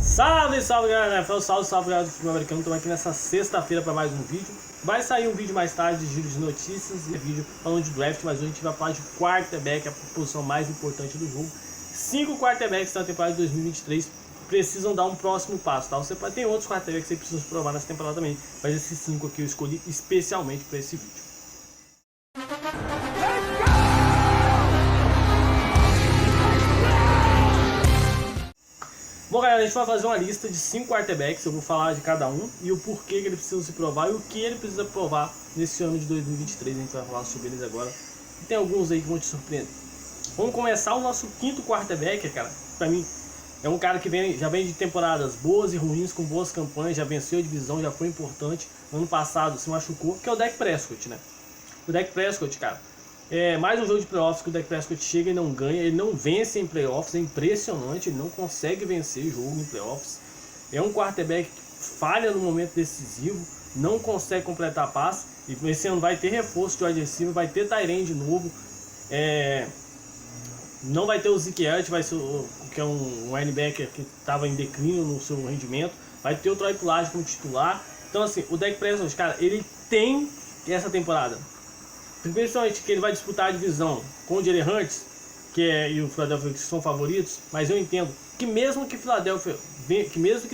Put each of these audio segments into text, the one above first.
Salve, salve galera da NFL, salve, salve galera do futebol americano. Estamos aqui nessa sexta-feira para mais um vídeo. Vai sair um vídeo mais tarde de giro de notícias e vídeo falando de draft, mas hoje a gente vai falar de quarterback, a posição mais importante do jogo. 5 quarterbacks na temporada de 2023 precisam dar um próximo passo, tá? Você pode ter outros quarterbacks que você precisa provar nessa temporada também, mas esses 5 aqui eu escolhi especialmente para esse vídeo. Bom galera, a gente vai fazer uma lista de 5 quarterbacks, eu vou falar de cada um e o porquê que ele precisa se provar e o que ele precisa provar nesse ano de 2023, a gente vai falar sobre eles agora. E tem alguns aí que vão te surpreender. Vamos começar o nosso quinto quarterback, cara, pra mim é um cara que já vem de temporadas boas e ruins, com boas campanhas, já venceu a divisão, já foi importante, ano passado se machucou, que é o Dak Prescott, né? O Dak Prescott, cara, é mais um jogo de playoffs que o Dak Prescott chega e não ganha, ele não vence em playoffs, é impressionante, ele não consegue vencer jogo em playoffs. É um quarterback que falha no momento decisivo, não consegue completar passe, e esse ano vai ter reforço de wide receiver, vai ter tight end de novo, não vai ter o Zeke Elliott, vai ser que é um linebacker que estava em declínio no seu rendimento, vai ter o Troy Polamalu como titular. Então assim, o Dak Prescott, cara, ele tem essa temporada, principalmente que ele vai disputar a divisão com o Jalen Hurts, e o Philadelphia, que são favoritos, mas eu entendo que mesmo que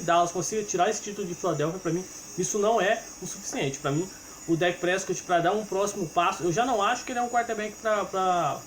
Dallas consiga tirar esse título de Philadelphia, para mim isso não é o suficiente. Para mim, o Dak Prescott, para dar um próximo passo, eu já não acho que ele é um quarterback para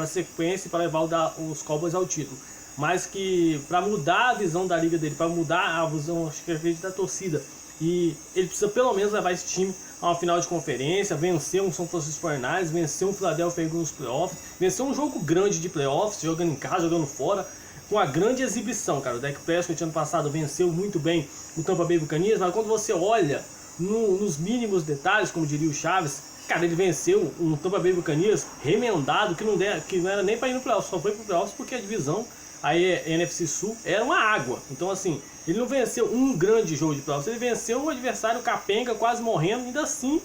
sequência, para levar os Cowboys ao título, mas que para mudar a visão da liga dele, para mudar a visão, acho que da torcida, e ele precisa pelo menos levar esse time a uma final de conferência, vencer um São Francisco 49ers, vencer um Philadelphia Eagles nos playoffs, vencer um jogo grande de playoffs, jogando em casa, jogando fora, com a grande exibição, cara. O Dak Prescott ano passado venceu muito bem o Tampa Bay Buccaneers, mas quando você olha nos mínimos detalhes, como diria o Chaves, cara, ele venceu um Tampa Bay Buccaneers remendado, que não era nem para ir no playoffs, só foi pro playoffs porque a divisão, a NFC Sul, era uma água. Então assim, ele não venceu um grande jogo de playoffs, ele venceu um adversário capenga, quase morrendo, ainda assim,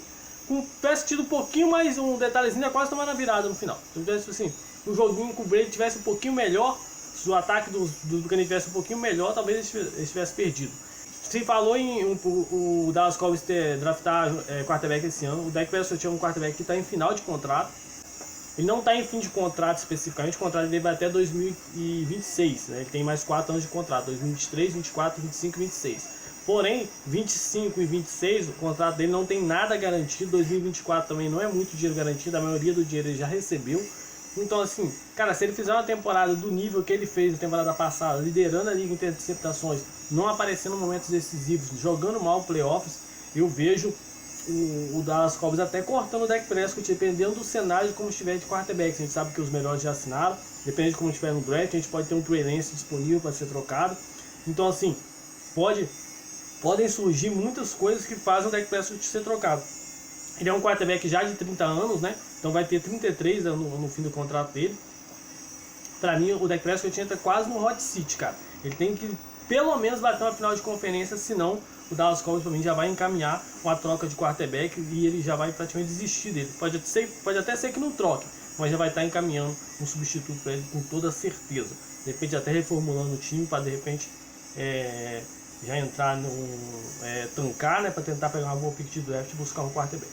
com tivesse tido um pouquinho mais, um detalhezinho, quase tomando a virada no final. Se tivesse assim, um joguinho com o Brady tivesse um pouquinho melhor, se o ataque do Buccaneers tivesse um pouquinho melhor, talvez ele tivesse perdido. Se falou em o Dallas Cowboys draftar quarterback esse ano, o Dak Prescott é um quarterback que está em final de contrato. Ele não está em fim de contrato especificamente, o contrato dele vai até 2026, né? Ele tem mais 4 anos de contrato, 2023, 24, 25 e 26. Porém, 25 e 26, o contrato dele não tem nada garantido, 2024 também não é muito dinheiro garantido, a maioria do dinheiro ele já recebeu. Então assim, cara, se ele fizer uma temporada do nível que ele fez na temporada passada, liderando a liga em interceptações, não aparecendo em momentos decisivos, jogando mal playoffs, eu vejo o Dallas Cowboys até cortando o Dak Prescott, dependendo do cenário de como estiver de quarterback. A gente sabe que os melhores já assinaram, depende de como estiver no draft, a gente pode ter um Trey Lance disponível para ser trocado. Então assim, podem surgir muitas coisas que fazem o Dak Prescott ser trocado. Ele é um quarterback já de 30 anos, né? Então vai ter 33 no fim do contrato dele. Pra mim, o Dak Prescott entra quase no hot seat, cara. Ele tem que pelo menos bater uma final de conferência, senão o Dallas Cowboys pra mim já vai encaminhar uma troca de quarterback e ele já vai praticamente desistir dele. Pode até ser que não troque, mas já vai estar encaminhando um substituto para ele com toda certeza. De repente até reformulando o time para de repente já entrar tancar, né, para tentar pegar uma boa pick de draft e buscar um quarterback.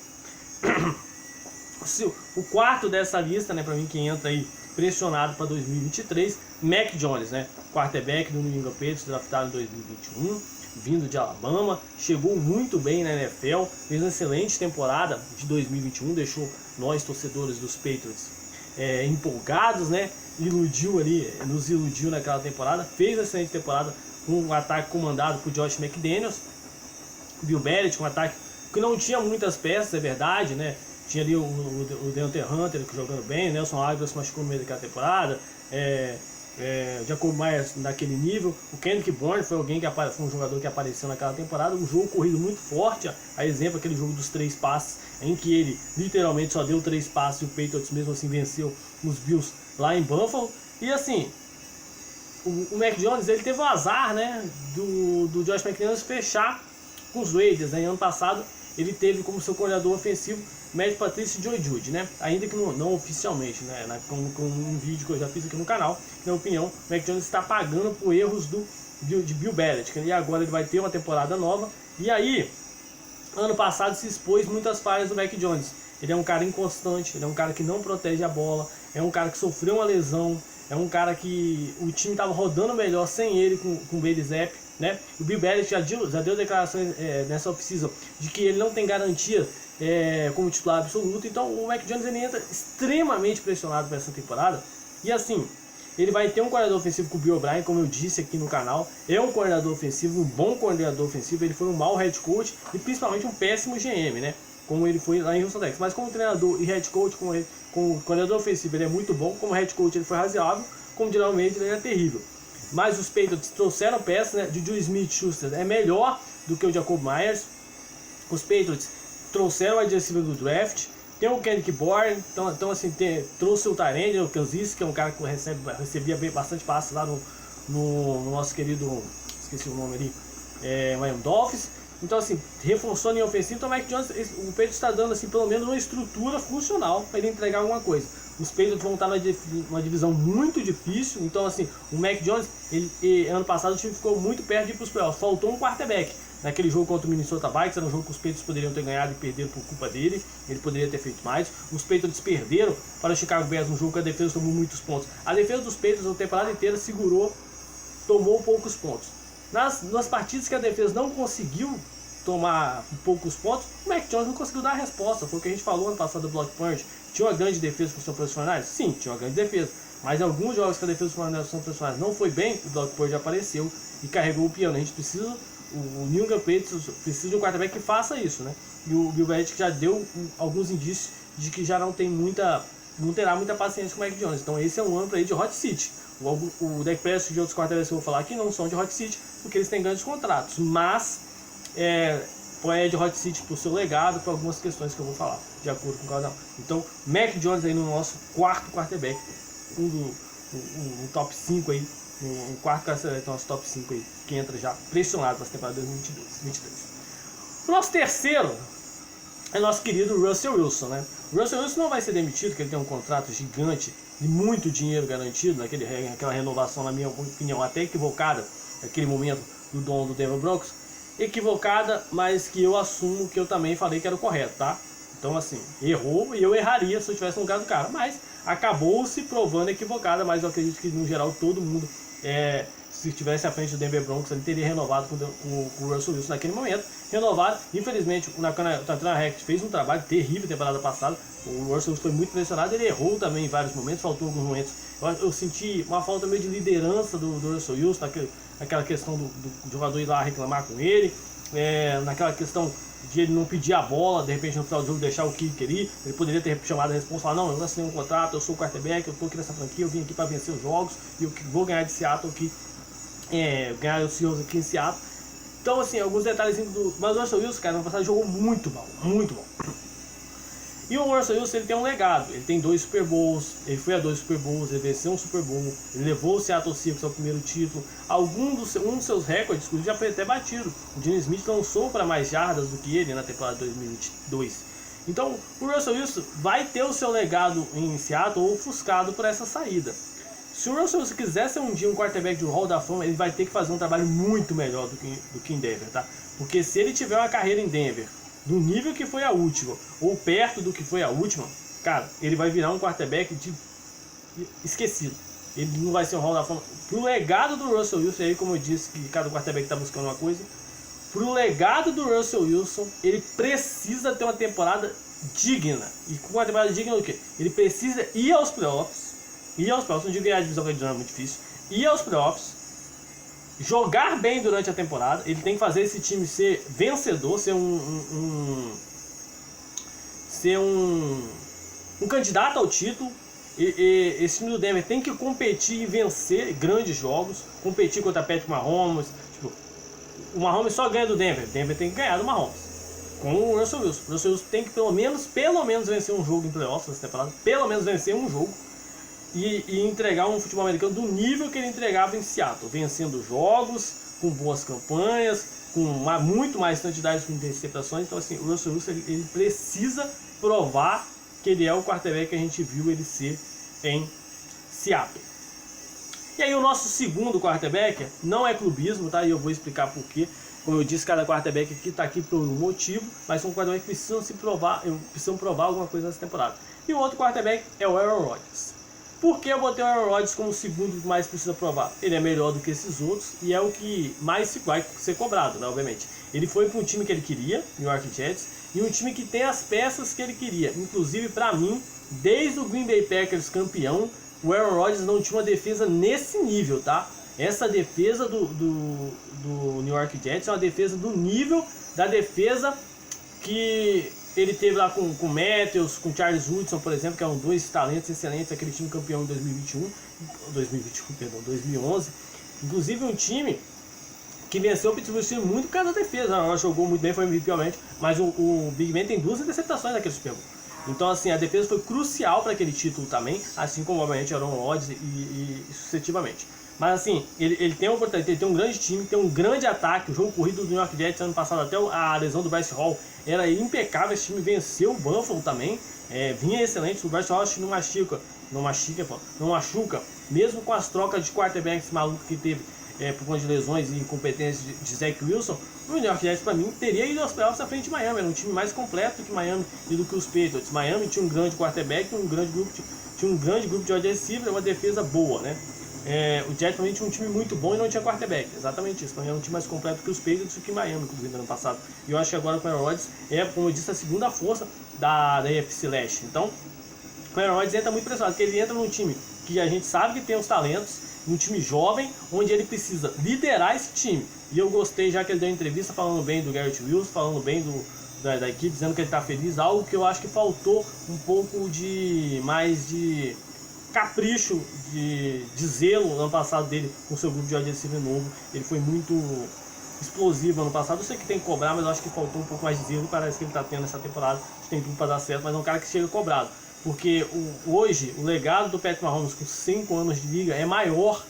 O quarto dessa lista, né, para mim que entra aí pressionado para 2023, Mac Jones, né, quarterback do New England Patriots, draftado em 2021, vindo de Alabama, chegou muito bem na NFL, fez uma excelente temporada de 2021, deixou nós torcedores dos Patriots empolgados, né, nos iludiu naquela temporada, fez uma excelente temporada com um ataque comandado por Josh McDaniels, Bill Belichick, um ataque que não tinha muitas peças, é verdade, né? Tinha ali o Deontay Hunter jogando bem, Nelson Agholor se machucou no meio daquela temporada, Jacob Myers naquele nível, o Kendrick Bourne foi foi um jogador que apareceu naquela temporada, um jogo corrido muito forte, a exemplo aquele jogo dos 3 passes, em que ele literalmente só deu 3 passes e o Patriots mesmo assim venceu os Bills lá em Buffalo. E assim, o Mac Jones, ele teve o azar, né, do Josh McDaniels fechar com os Raiders, né? Ano passado ele teve como seu coordenador ofensivo Matt Patricia e Joe Judge, né? Ainda que não oficialmente, né? Com um vídeo que eu já fiz aqui no canal, na minha opinião, o Mac Jones está pagando por erros de Bill Belichick, e agora ele vai ter uma temporada nova. E aí, ano passado se expôs muitas falhas do Mac Jones. Ele é um cara inconstante, ele é um cara que não protege a bola, é um cara que sofreu uma lesão, é um cara que o time estava rodando melhor sem ele com o Bailey Zappe, né? O Bill Belichick já deu declarações nessa off-season de que ele não tem garantia como titular absoluto. Então o Mac Jones ele entra extremamente pressionado para essa temporada. E assim, ele vai ter um coordenador ofensivo com o Bill O'Brien, como eu disse aqui no canal. É um coordenador ofensivo, um bom coordenador ofensivo. Ele foi um mau head coach e principalmente um péssimo GM, né? Como ele foi lá em Houston Texas. Mas como treinador e head coach, como coordenador ofensivo, ele é muito bom. Como head coach, ele foi razoável. Como geralmente, ele é terrível. Mas os Patriots trouxeram peças, né? De Juju Smith-Schuster é melhor do que o Jacob Myers. Os Patriots trouxeram o wide receiver do draft. Tem o Kendrick Bourne, então assim, trouxe o Tyrande, o Kansas, que é um cara que recebia bastante passes lá no nosso querido, esqueci o nome ali, Miami Dolphins. Então assim, reforçou a linha ofensiva. Então o Mac Jones, o Patriots está dando assim, pelo menos uma estrutura funcional para ele entregar alguma coisa. Os Patriots vão estar numa divisão muito difícil. Então assim, o Mac Jones, ano passado o time ficou muito perto de ir para os playoffs. Faltou um quarterback. Naquele jogo contra o Minnesota Vikings, era um jogo que os Patriots poderiam ter ganhado e perderam por culpa dele. Ele poderia ter feito mais. Os Patriots perderam para o Chicago Bears, um jogo que a defesa tomou muitos pontos. A defesa dos Patriots a temporada inteira segurou, tomou poucos pontos. Nas partidas que a defesa não conseguiu tomar poucos pontos, o Mac Jones não conseguiu dar a resposta. Foi o que a gente falou ano passado do Block Punch. Tinha uma grande defesa para os profissionais? Sim, tinha uma grande defesa. Mas em alguns jogos que a defesa dos profissionais não foi bem, o Block Punch apareceu e carregou o piano. A gente precisa... O New England Patriots precisa de um quarterback que faça isso, né? E o Bill Belichick já deu alguns indícios de que já não terá muita paciência com o Mac Jones. Então esse é um ano para ele de hot seat. O Dak Prescott e outros quarterbacks que eu vou falar aqui não são de hot seat porque eles têm grandes contratos, mas é de hot seat por seu legado, por algumas questões que eu vou falar, de acordo com cada um. Então Mac Jones aí no nosso quarto quarterback, um top 5 aí. Um quarto cara seleta nosso top 5 aí, que entra já pressionado para as temporadas 2022. O nosso terceiro é nosso querido Russell Wilson, né? O Russell Wilson não vai ser demitido, porque ele tem um contrato gigante e muito dinheiro garantido, aquela renovação, na minha opinião, até equivocada, naquele momento do dono do Denver Broncos. Equivocada, mas que eu assumo que eu também falei que era o correto, tá? Então assim, errou e eu erraria se eu estivesse no lugar do cara, mas acabou se provando equivocada, mas eu acredito que no geral todo mundo, se estivesse à frente do Denver Broncos, ele teria renovado com o Russell Wilson naquele momento. Renovado, infelizmente o Nathaniel Hackett fez um trabalho terrível na temporada passada. O Russell Wilson foi muito pressionado, ele errou também em vários momentos, faltou alguns momentos. Eu senti uma falta meio de liderança do Russell Wilson, naquela questão do jogador ir lá reclamar com ele, naquela questão de ele não pedir a bola, de repente no final do jogo deixar o que queria. Ele poderia ter chamado a resposta e falar: não, eu não assinei um contrato, eu sou o quarterback, eu estou aqui nessa franquia, eu vim aqui para vencer os jogos e eu vou ganhar de Seattle aqui, ganhar os Seahawks aqui em Seattle. Então assim, alguns detalhezinhos mas o Russell Wilson, cara, no passado jogou muito mal, muito mal. E o Russell Wilson, ele tem um legado, ele tem 2 Super Bowls, ele foi a 2 Super Bowls, ele venceu um Super Bowl, ele levou o Seattle Seahawks ao primeiro título. Um dos seus recordes, inclusive, já foi até batido. O Gene Smith lançou para mais jardas do que ele na temporada 2022. Então o Russell Wilson vai ter o seu legado em Seattle ofuscado por essa saída. Se o Russell Wilson quiser ser um dia um quarterback de Hall da Fama, ele vai ter que fazer um trabalho muito melhor do que em Denver, tá? Porque se ele tiver uma carreira em Denver do nível que foi a última, ou perto do que foi a última, cara, ele vai virar um quarterback esquecido. Ele não vai ser um Hall da Fama. Pro legado do Russell Wilson, aí como eu disse, que cada quarterback está buscando uma coisa, pro legado do Russell Wilson, ele precisa ter uma temporada digna. E com uma temporada digna o quê? Ele precisa ir aos playoffs, não digo ganhar a divisão, que é muito difícil, ir aos playoffs, jogar bem durante a temporada. Ele tem que fazer esse time ser vencedor, ser um candidato ao título. Esse time do Denver tem que competir e vencer grandes jogos, competir contra Patrick Mahomes. Tipo, o Mahomes só ganha do Denver, o Denver tem que ganhar do Mahomes. Com o Russell Wilson. O Russell Wilson tem que pelo menos vencer um jogo em playoffs nessa temporada, pelo menos vencer um jogo. e entregar um futebol americano do nível que ele entregava em Seattle, vencendo jogos, com boas campanhas, com muito mais quantidade de interceptações. Então assim, o Russell Wilson ele precisa provar que ele é o quarterback que a gente viu ele ser em Seattle. E aí o nosso segundo quarterback não é clubismo, tá? E eu vou explicar por quê. Como eu disse, cada quarterback aqui está aqui por um motivo, mas são quarterbacks que precisam provar alguma coisa nessa temporada. E o outro quarterback é o Aaron Rodgers. Por que eu botei o Aaron Rodgers como o segundo que mais precisa provar? Ele é melhor do que esses outros e é o que mais vai ser cobrado, né, obviamente. Ele foi para um time que ele queria, New York Jets, e um time que tem as peças que ele queria. Inclusive, para mim, desde o Green Bay Packers campeão, o Aaron Rodgers não tinha uma defesa nesse nível, tá? Essa defesa do New York Jets é uma defesa do nível da defesa que ele teve lá com o Matthews, com o Charles Woodson, por exemplo, que eram dois talentos excelentes, aquele time campeão em 2011. Inclusive um time que venceu o Pittsburgh Steelers muito por causa da defesa. Ela jogou muito bem, foi MVP, obviamente, mas o Big Ben tem 2 interceptações naquele Super Bowl. Então assim, a defesa foi crucial para aquele título também, assim como obviamente Aaron Rodgers e sucessivamente. Mas assim, ele tem uma oportunidade, ele tem um grande time, tem um grande ataque. O jogo corrido do New York Jets ano passado, até a lesão do Bryce Hall, era impecável. Esse time venceu o Buffalo também, vinha excelente. O Bryce Hall acho que não machuca, mesmo com as trocas de quarterbacks malucos que teve por conta de lesões e incompetências de Zach Wilson. O New York Jets, para mim, teria ido aos playoffs à frente de Miami. Era um time mais completo que Miami e do que os Patriots. Miami tinha um grande quarterback, tinha um grande grupo de wide receiver, uma defesa boa, né? O Jets também tinha um time muito bom e não tinha quarterback. Exatamente isso. Então era um time mais completo que os Patriots e que Miami, inclusive, no ano passado. E eu acho que agora com o Aaron Rodgers como eu disse, a segunda força da AFC Leste. Então, o Aaron Rodgers entra muito pressionado, porque ele entra num time que a gente sabe que tem os talentos, um time jovem, onde ele precisa liderar esse time. E eu gostei, já que ele deu uma entrevista falando bem do Garrett Wilson, falando bem da equipe, dizendo que ele está feliz, algo que eu acho que faltou um pouco mais de capricho, de zelo no ano passado dele com o seu grupo de wide receiver novo. Ele foi muito explosivo ano passado. Eu sei que tem que cobrar, mas eu acho que faltou um pouco mais de zelo. Parece que ele está tendo essa temporada, tem tudo para dar certo, mas é um cara que chega cobrado. Porque hoje o legado do Patrick Mahomes com 5 anos de liga é maior,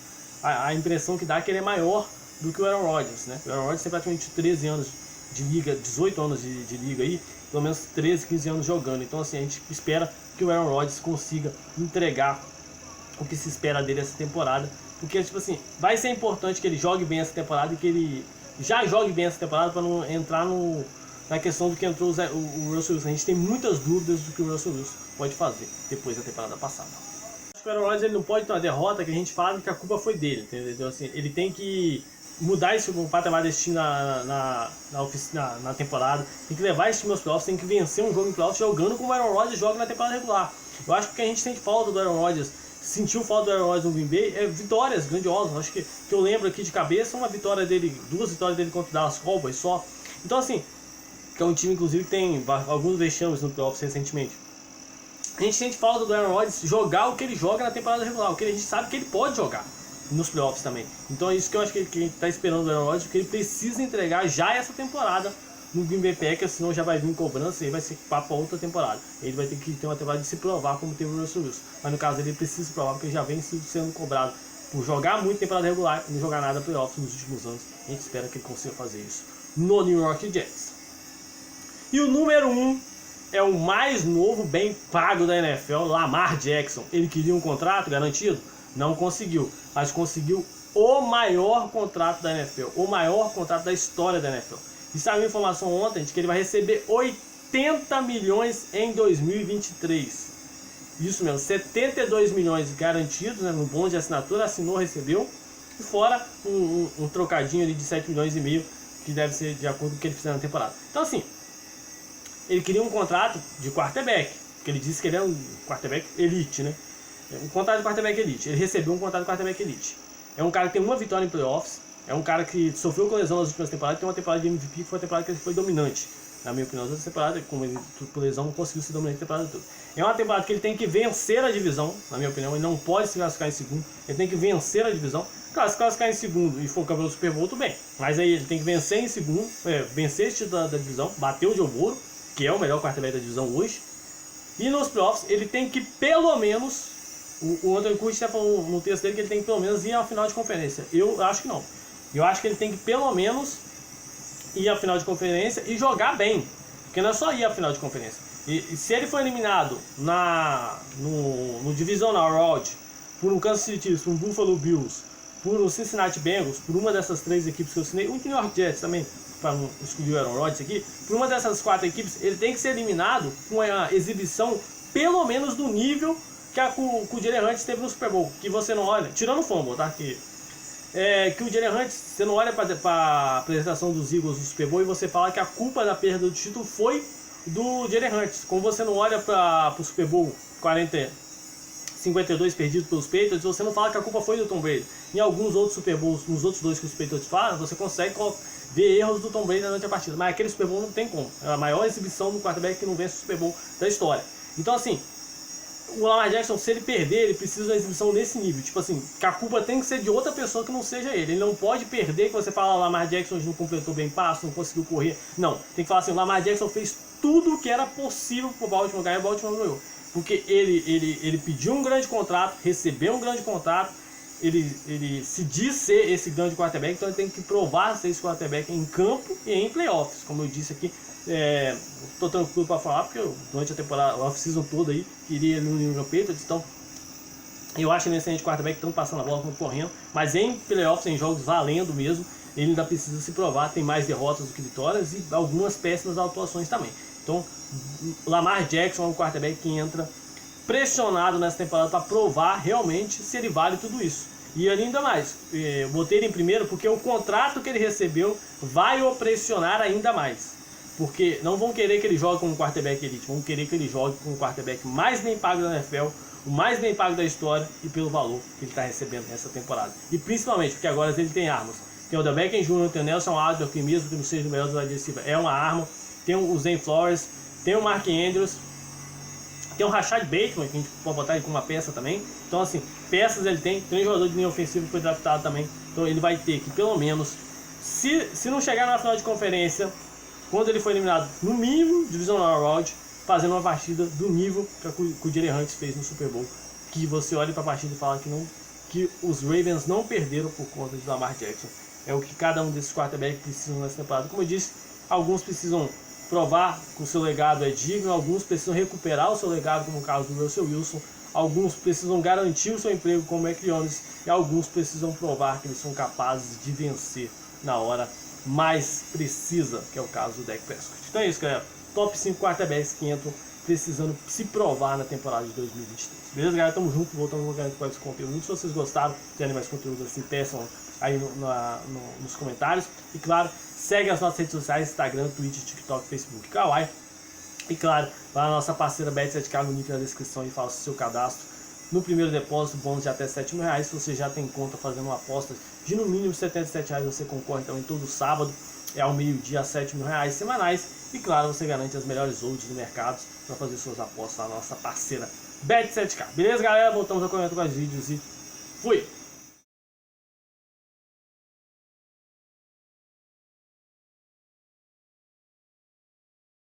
a impressão que dá é que ele é maior do que o Aaron Rodgers, né? O Aaron Rodgers tem praticamente 13 anos de liga, 18 anos de liga aí, pelo menos 13, 15 anos jogando. Então assim, a gente espera que o Aaron Rodgers consiga entregar o que se espera dele essa temporada, porque tipo assim, vai ser importante que ele jogue bem essa temporada e que ele já jogue bem essa temporada para não entrar na questão do que entrou o Russell Wilson. A gente tem muitas dúvidas do que o Russell Wilson pode fazer depois da temporada passada. Acho que o Aaron Rodgers ele não pode ter uma derrota que a gente fala que a culpa foi dele, entendeu? Então, assim, ele tem que mudar esse patamar desse time na temporada, tem que levar esse time aos playoffs, tem que vencer um jogo em playoffs jogando como o Aaron Rodgers joga na temporada regular. Eu acho que o que a gente sente falta do Aaron Rodgers, sentiu falta do Aaron Rodgers no Green Bay, vitórias grandiosas. Acho que eu lembro aqui de cabeça uma vitória dele, 2 vitórias dele contra o Dallas Cowboys só. Então assim, que é um time inclusive que tem alguns vexames no playoffs recentemente. A gente sente falta do Aaron Rodgers jogar o que ele joga na temporada regular, o que a gente sabe que ele pode jogar nos playoffs também. Então é isso que eu acho que a gente está esperando do Aaron Rodgers, porque ele precisa entregar já essa temporada no Green Bay Packers, senão já vai vir cobrança e vai ser papo para outra temporada. Ele vai ter que ter uma temporada de se provar como teve o Russell Wilson. Mas no caso dele, ele precisa se provar, porque ele já vem sendo cobrado por jogar muito temporada regular e não jogar nada playoffs nos últimos anos. A gente espera que ele consiga fazer isso no New York Jets. E o número 1 é o mais novo, bem pago da NFL, Lamar Jackson. Ele queria um contrato garantido? Não conseguiu, mas conseguiu o maior contrato da NFL, o maior contrato da história da NFL. E saiu informação ontem de que ele vai receber 80 milhões em 2023. Isso mesmo, 72 milhões garantidos, né, no bônus de assinatura, assinou, recebeu. E fora um trocadinho ali de 7 milhões e meio, que deve ser de acordo com o que ele fizer na temporada. Então assim, ele queria um contrato de quarterback, porque ele disse que ele é um quarterback elite, né? Um contrato de quarterback elite. Ele recebeu um contrato de quarterback elite. É um cara que tem uma vitória em playoffs. É um cara que sofreu com lesão nas últimas temporadas. Tem uma temporada de MVP que foi uma temporada que ele foi dominante. Na minha opinião, essa temporada, como ele por lesão, não conseguiu ser dominante a temporada toda. É uma temporada que ele tem que vencer a divisão, na minha opinião. Ele não pode se classificar em segundo. Ele tem que vencer a divisão. Claro, se classificar em segundo e for campeão do Super Bowl, tudo bem. Mas aí ele tem que vencer em segundo, vencer esse título da divisão, bater o Joe Burrow, que é o melhor quarterback da divisão hoje. E nos playoffs, ele tem que pelo menos O Anthony Curtis até falou no texto dele que ele tem que pelo menos ir à final de conferência. Eu acho que não. Eu acho que ele tem que pelo menos ir à final de conferência e jogar bem. Porque não é só ir à final de conferência. E se ele for eliminado no Divisional Round por um Kansas City Chiefs, por um Buffalo Bills, por um Cincinnati Bengals, por uma dessas 3 equipes que eu assinei, o New York Jets também, para não excluir o Aaron Rodgers aqui, por uma dessas 4 equipes, ele tem que ser eliminado com a exibição pelo menos do nível que o Jalen Hurts teve no Super Bowl, que você não olha, tirando o fumble, tá? Que o Jalen Hurts, você não olha para a apresentação dos Eagles no Super Bowl e você fala que a culpa da perda do título foi do Jalen Hurts. Como você não olha para o Super Bowl 52 perdido pelos Patriots, você não fala que a culpa foi do Tom Brady. Em alguns outros Super Bowls, nos outros 2 que os Patriots falam, você consegue ver erros do Tom Brady durante a partida. Mas aquele Super Bowl não tem como. É a maior exibição do quarterback que não vence o Super Bowl da história. Então assim, o Lamar Jackson, se ele perder, ele precisa de uma exibição nesse nível. Tipo assim, que a culpa tem que ser de outra pessoa que não seja ele. Ele não pode perder, que você fala, o Lamar Jackson não completou bem passo, não conseguiu correr. Não, tem que falar assim, o Lamar Jackson fez tudo o que era possível pro Baltimore ganhar e o Baltimore ganhou. Porque ele pediu um grande contrato, recebeu um grande contrato, ele se diz ser esse grande quarterback, então ele tem que provar ser esse quarterback em campo e em playoffs, como eu disse aqui. Tô tranquilo para falar, porque durante a temporada, a off-season toda aí, queria no New England Patriots, então eu acho ele um excelente quarterback, tanto passando a bola quanto correndo, mas em playoffs, em jogos valendo mesmo, ele ainda precisa se provar, tem mais derrotas do que vitórias e algumas péssimas atuações também. Então, Lamar Jackson é um quarterback que entra pressionado nessa temporada para provar realmente se ele vale tudo isso. E ainda mais, botei ele em primeiro porque o contrato que ele recebeu vai o pressionar ainda mais. Porque não vão querer que ele jogue como um quarterback elite, vão querer que ele jogue como um quarterback mais bem pago da NFL, o mais bem pago da história e pelo valor que ele está recebendo nessa temporada. E principalmente porque agora ele tem armas. Tem o Odell Beckham Jr., tem o Nelson Aguilar, que mesmo que não seja o melhor do wide receiver, é uma arma. Tem o Zay Flowers, tem o Mark Andrews, tem o Rashad Bateman, que a gente pode botar ele como uma peça também. Então assim, peças ele tem um jogador de linha ofensiva que foi draftado também. Então ele vai ter que pelo menos, se não chegar na final de conferência, quando ele foi eliminado no mínimo Divisional Round, fazendo uma partida do nível que o Jalen Hurts fez no Super Bowl. Que você olha para a partida e fala que os Ravens não perderam por conta de Lamar Jackson. É o que cada um desses quarterbacks precisam nessa temporada. Como eu disse, alguns precisam provar que o seu legado é digno, alguns precisam recuperar o seu legado, como o caso do Russell Wilson, alguns precisam garantir o seu emprego como Mac Jones e alguns precisam provar que eles são capazes de vencer na hora mais precisa, que é o caso do Dak Prescott. Então é isso, galera. Top 5 quarterbacks que entram precisando se provar na temporada de 2023. Beleza, galera? Tamo junto, voltando no lugar com esse conteúdo. Se vocês gostaram, querem mais conteúdo assim, peçam aí nos comentários. E claro, segue as nossas redes sociais, Instagram, Twitter, TikTok, Facebook, Kawaii. E claro, lá na nossa parceira Bet7k, no link na descrição, e faça o seu cadastro. No primeiro depósito, bônus de até R$7.000. Se você já tem conta fazendo uma aposta de no mínimo R$77, você concorre também todo sábado, ao meio-dia, a R$7.000 semanais. E claro, você garante as melhores odds do mercado para fazer suas apostas lá na nossa parceira Bet7k. Beleza, galera? Voltamos a comentar com os vídeos e fui!